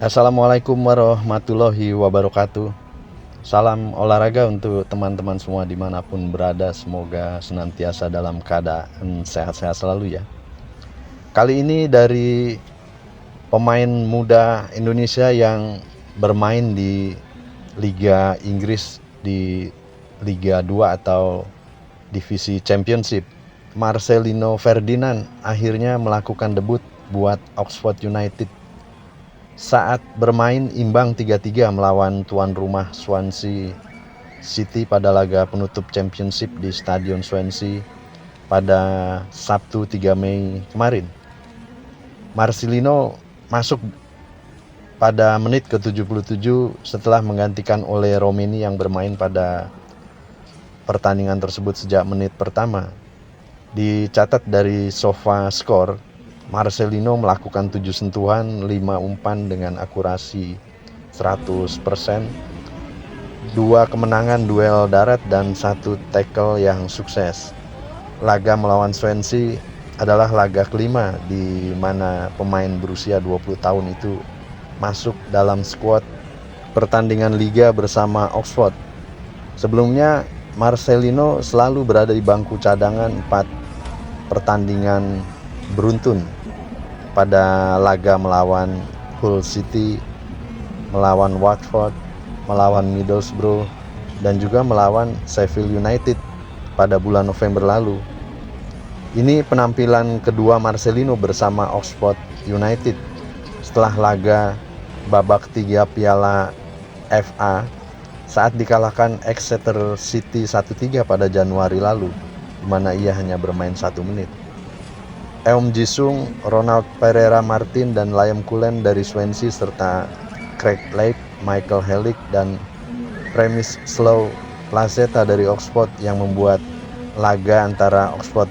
Assalamualaikum warahmatullahi wabarakatuh. Salam olahraga untuk teman-teman semua dimanapun berada. Semoga senantiasa dalam keadaan sehat-sehat selalu ya. Kali ini dari pemain muda Indonesia yang bermain di Liga Inggris, di Liga 2 atau Divisi Championship. Marcelino Ferdinand akhirnya melakukan debut buat Oxford United saat bermain imbang 3-3 melawan tuan rumah Swansea City pada laga penutup Championship di Stadion Swansea pada Sabtu 3 Mei kemarin. Marcelino masuk pada menit ke-77 setelah menggantikan oleh Romeni yang bermain pada pertandingan tersebut sejak menit pertama. Dicatat dari SofaScore, Marcelino melakukan 7 sentuhan, 5 umpan dengan akurasi 100%, 2 kemenangan duel darat dan 1 tackle yang sukses. Laga melawan Swansea adalah laga kelima di mana pemain berusia 20 tahun itu masuk dalam skuad pertandingan liga bersama Oxford. Sebelumnya Marcelino selalu berada di bangku cadangan 4 pertandingan beruntun pada laga melawan Hull City, melawan Watford, melawan Middlesbrough, dan juga melawan Sheffield United pada bulan November lalu. Ini penampilan kedua Marcelino bersama Oxford United setelah laga babak 3 Piala FA saat dikalahkan Exeter City 1-3 pada Januari lalu, di mana ia hanya bermain 1 menit. Eum Jisung, Ronald Pereira Martin, dan Liam Cullen dari Swansea serta Craig Lake, Michael Hellick, dan Premis Slow Placeta dari Oxford yang membuat laga antara Oxford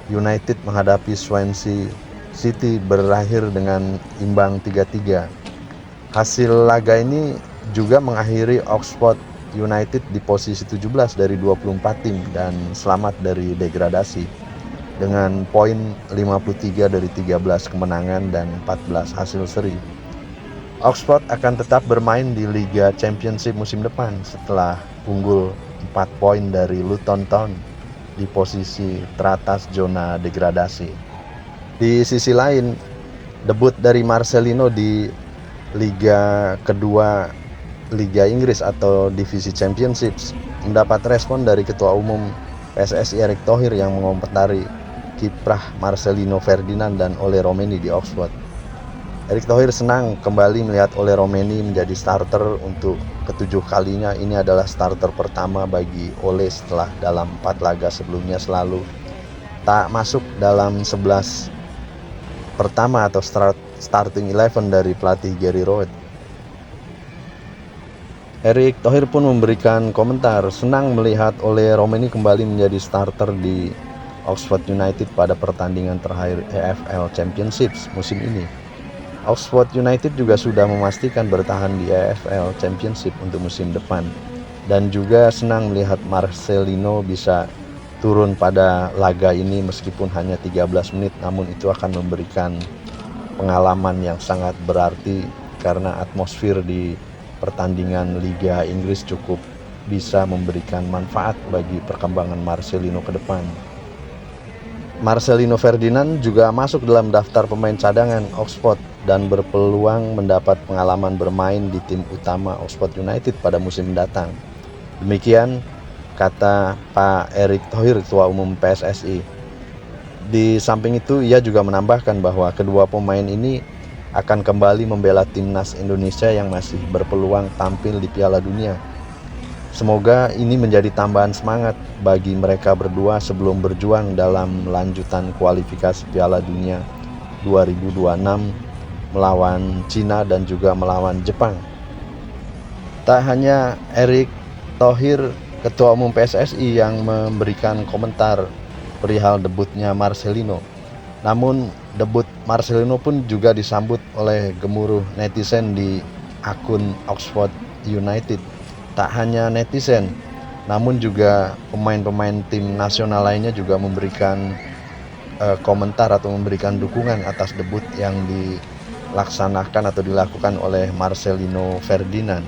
United menghadapi Swansea City berakhir dengan imbang 3-3. Hasil laga ini juga mengakhiri Oxford United di posisi 17 dari 24 tim dan selamat dari degradasi dengan poin 53 dari 13 kemenangan dan 14 hasil seri. Oxford akan tetap bermain di Liga Championship musim depan setelah unggul 4 poin dari Luton Town di posisi teratas zona degradasi. Di sisi lain, debut dari Marcelino di Liga kedua Liga Inggris atau Divisi Championships mendapat respon dari Ketua Umum PSSI Erick Thohir yang mengomentari kiprah Marcelino Ferdinand dan Ole Romeni di Oxford. Erick Thohir senang kembali melihat Ole Romeni menjadi starter untuk ke-7 kalinya. Ini adalah starter pertama bagi Ole setelah dalam 4 laga sebelumnya selalu tak masuk dalam 11 pertama atau starting 11 dari pelatih Gary Rowett. Erick Thohir pun memberikan komentar, senang melihat Ole Romeni kembali menjadi starter di Oxford United pada pertandingan terakhir EFL Championships musim ini. Oxford United juga sudah memastikan bertahan di EFL Championship untuk musim depan dan juga senang melihat Marcelino bisa turun pada laga ini meskipun hanya 13 menit, namun itu akan memberikan pengalaman yang sangat berarti karena atmosfer di pertandingan Liga Inggris cukup bisa memberikan manfaat bagi perkembangan Marcelino ke depan. Marcelino Ferdinand juga masuk dalam daftar pemain cadangan Oxford dan berpeluang mendapat pengalaman bermain di tim utama Oxford United pada musim mendatang. Demikian kata Pak Erick Thohir, Ketua Umum PSSI. Di samping itu, ia juga menambahkan bahwa kedua pemain ini akan kembali membela timnas Indonesia yang masih berpeluang tampil di Piala Dunia. Semoga ini menjadi tambahan semangat bagi mereka berdua sebelum berjuang dalam lanjutan kualifikasi Piala Dunia 2026 melawan Cina dan juga melawan Jepang. Tak hanya Erick Thohir, Ketua Umum PSSI, yang memberikan komentar perihal debutnya Marcelino, namun debut Marcelino pun juga disambut oleh gemuruh netizen di akun Oxford United. Tak hanya netizen, namun juga pemain-pemain tim nasional lainnya juga memberikan komentar atau memberikan dukungan atas debut yang dilaksanakan atau dilakukan oleh Marcelino Ferdinand.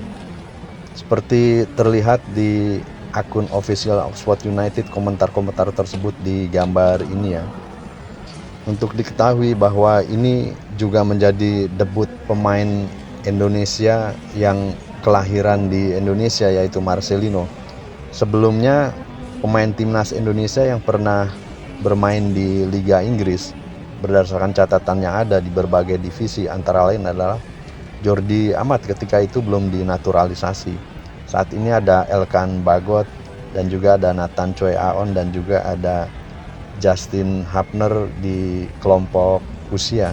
Seperti terlihat di akun official Oxford United, komentar-komentar tersebut di gambar ini ya. Untuk diketahui bahwa ini juga menjadi debut pemain Indonesia yang kelahiran di Indonesia, yaitu Marcelino. Sebelumnya pemain timnas Indonesia yang pernah bermain di Liga Inggris berdasarkan catatan yang ada di berbagai divisi antara lain adalah Jordi Amat ketika itu belum dinaturalisasi. Saat ini ada Elkan Bagot dan juga ada Nathan Choi Aon dan juga ada Justin Hapner di kelompok usia.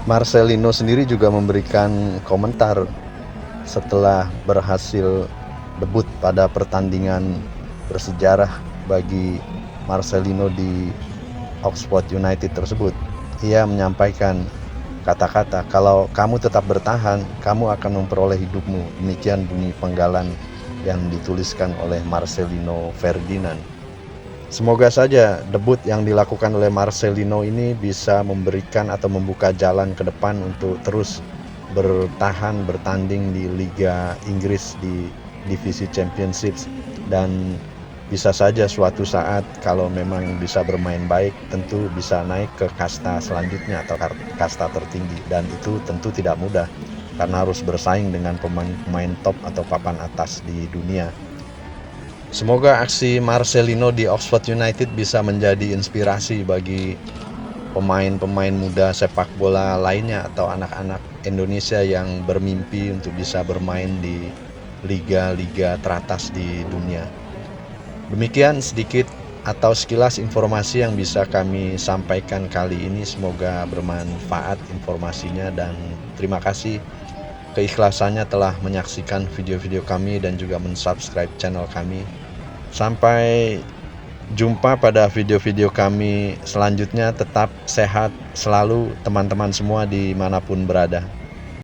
Marcelino sendiri juga memberikan komentar setelah berhasil debut pada pertandingan bersejarah bagi Marcelino di Oxford United tersebut. Ia menyampaikan kata-kata, "Kalau kamu tetap bertahan, kamu akan memperoleh hidupmu." Demikian bunyi penggalan yang dituliskan oleh Marcelino Ferdinand. Semoga saja debut yang dilakukan oleh Marcelino ini bisa memberikan atau membuka jalan ke depan untuk terus bertahan bertanding di Liga Inggris di divisi Championships, dan bisa saja suatu saat kalau memang bisa bermain baik tentu bisa naik ke kasta selanjutnya atau kasta tertinggi, dan itu tentu tidak mudah karena harus bersaing dengan pemain top atau papan atas di dunia. Semoga aksi Marcelino di Oxford United bisa menjadi inspirasi bagi pemain-pemain muda sepak bola lainnya atau anak-anak Indonesia yang bermimpi untuk bisa bermain di liga-liga teratas di dunia. Demikian sedikit atau sekilas informasi yang bisa kami sampaikan kali ini. Semoga bermanfaat informasinya, dan terima kasih keikhlasannya telah menyaksikan video-video kami dan juga mensubscribe channel kami. Sampai jumpa pada video-video kami selanjutnya. Tetap sehat selalu teman-teman semua dimanapun berada.